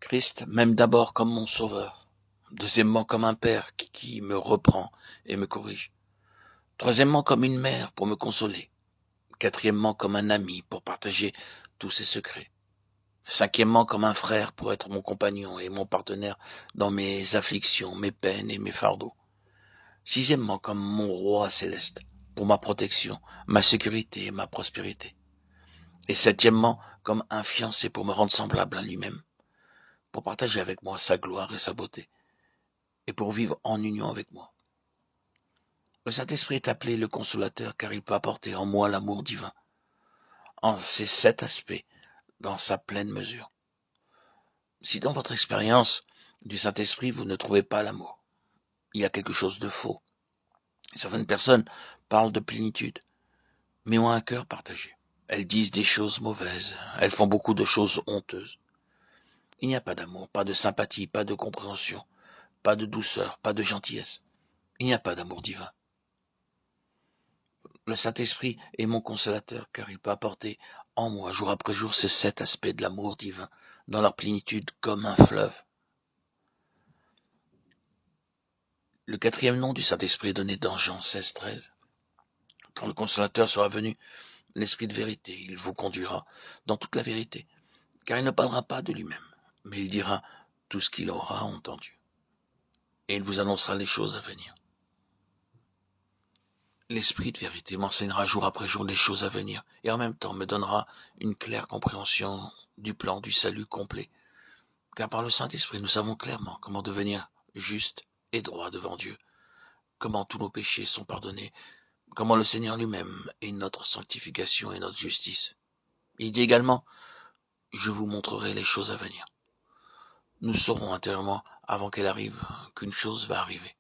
Christ m'aime d'abord comme mon sauveur. Deuxièmement, comme un père qui me reprend et me corrige. Troisièmement, comme une mère pour me consoler. Quatrièmement, comme un ami pour partager tous ses secrets. Cinquièmement, comme un frère pour être mon compagnon et mon partenaire dans mes afflictions, mes peines et mes fardeaux. Sixièmement, comme mon roi céleste pour ma protection, ma sécurité et ma prospérité. Et septièmement, comme un fiancé pour me rendre semblable à lui-même, pour partager avec moi sa gloire et sa beauté, et pour vivre en union avec moi. Le Saint-Esprit est appelé le consolateur car il peut apporter en moi l'amour divin, en ces 7 aspects, dans sa pleine mesure. Si dans votre expérience du Saint-Esprit vous ne trouvez pas l'amour, il y a quelque chose de faux. Certaines personnes parlent de plénitude, mais ont un cœur partagé. Elles disent des choses mauvaises, elles font beaucoup de choses honteuses. Il n'y a pas d'amour, pas de sympathie, pas de compréhension, pas de douceur, pas de gentillesse. Il n'y a pas d'amour divin. Le Saint-Esprit est mon consolateur, car il peut apporter en moi, jour après jour, ces 7 aspects de l'amour divin, dans leur plénitude comme un fleuve. Le 4e nom du Saint-Esprit est donné dans Jean 16,13. Quand le consolateur sera venu, l'Esprit de vérité, il vous conduira dans toute la vérité, car il ne parlera pas de lui-même, mais il dira tout ce qu'il aura entendu, et il vous annoncera les choses à venir. L'Esprit de vérité m'enseignera jour après jour les choses à venir, et en même temps me donnera une claire compréhension du plan du salut complet. Car par le Saint-Esprit, nous savons clairement comment devenir juste et droit devant Dieu, comment tous nos péchés sont pardonnés, comment le Seigneur lui-même est notre sanctification et notre justice. Il dit également, je vous montrerai les choses à venir. Nous saurons intérieurement, avant qu'elle arrive, qu'une chose va arriver.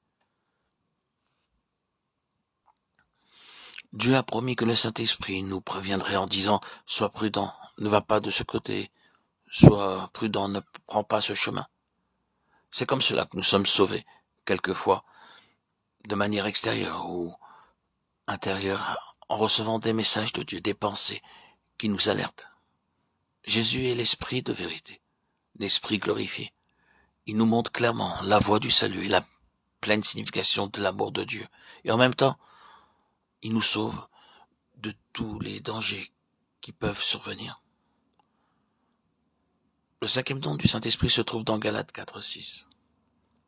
Dieu a promis que le Saint-Esprit nous préviendrait en disant, sois prudent, ne va pas de ce côté, sois prudent, ne prends pas ce chemin. C'est comme cela que nous sommes sauvés, quelquefois, de manière extérieure ou intérieure, en recevant des messages de Dieu, des pensées qui nous alertent. Jésus est l'Esprit de vérité, l'Esprit glorifié. Il nous montre clairement la voie du salut et la pleine signification de l'amour de Dieu. Et en même temps, il nous sauve de tous les dangers qui peuvent survenir. Le 5e don du Saint-Esprit se trouve dans Galates 4,6.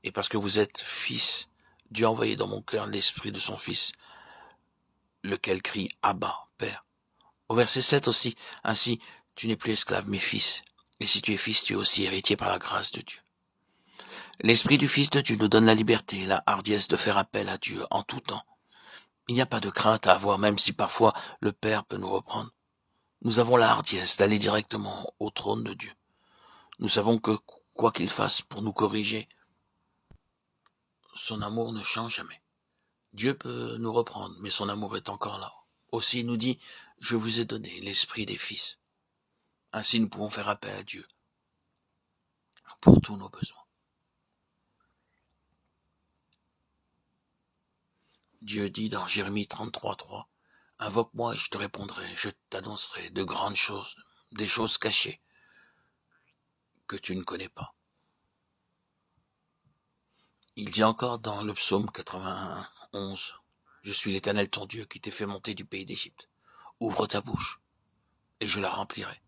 Et parce que vous êtes fils, Dieu a envoyé dans mon cœur l'Esprit de son Fils, lequel crie « Abba, Père ». Au verset 7 aussi, ainsi, tu n'es plus esclave, mais fils. Et si tu es fils, tu es aussi héritier par la grâce de Dieu. L'Esprit du Fils de Dieu nous donne la liberté et la hardiesse de faire appel à Dieu en tout temps. Il n'y a pas de crainte à avoir, même si parfois le Père peut nous reprendre. Nous avons la hardiesse d'aller directement au trône de Dieu. Nous savons que, quoi qu'il fasse pour nous corriger, son amour ne change jamais. Dieu peut nous reprendre, mais son amour est encore là. Aussi, il nous dit, je vous ai donné l'esprit des fils. Ainsi, nous pouvons faire appel à Dieu pour tous nos besoins. Dieu dit dans Jérémie 33,3, invoque-moi et je te répondrai, je t'annoncerai de grandes choses, des choses cachées que tu ne connais pas. Il dit encore dans le psaume 81,11, je suis l'Éternel ton Dieu qui t'ai fait monter du pays d'Égypte. Ouvre ta bouche et je la remplirai.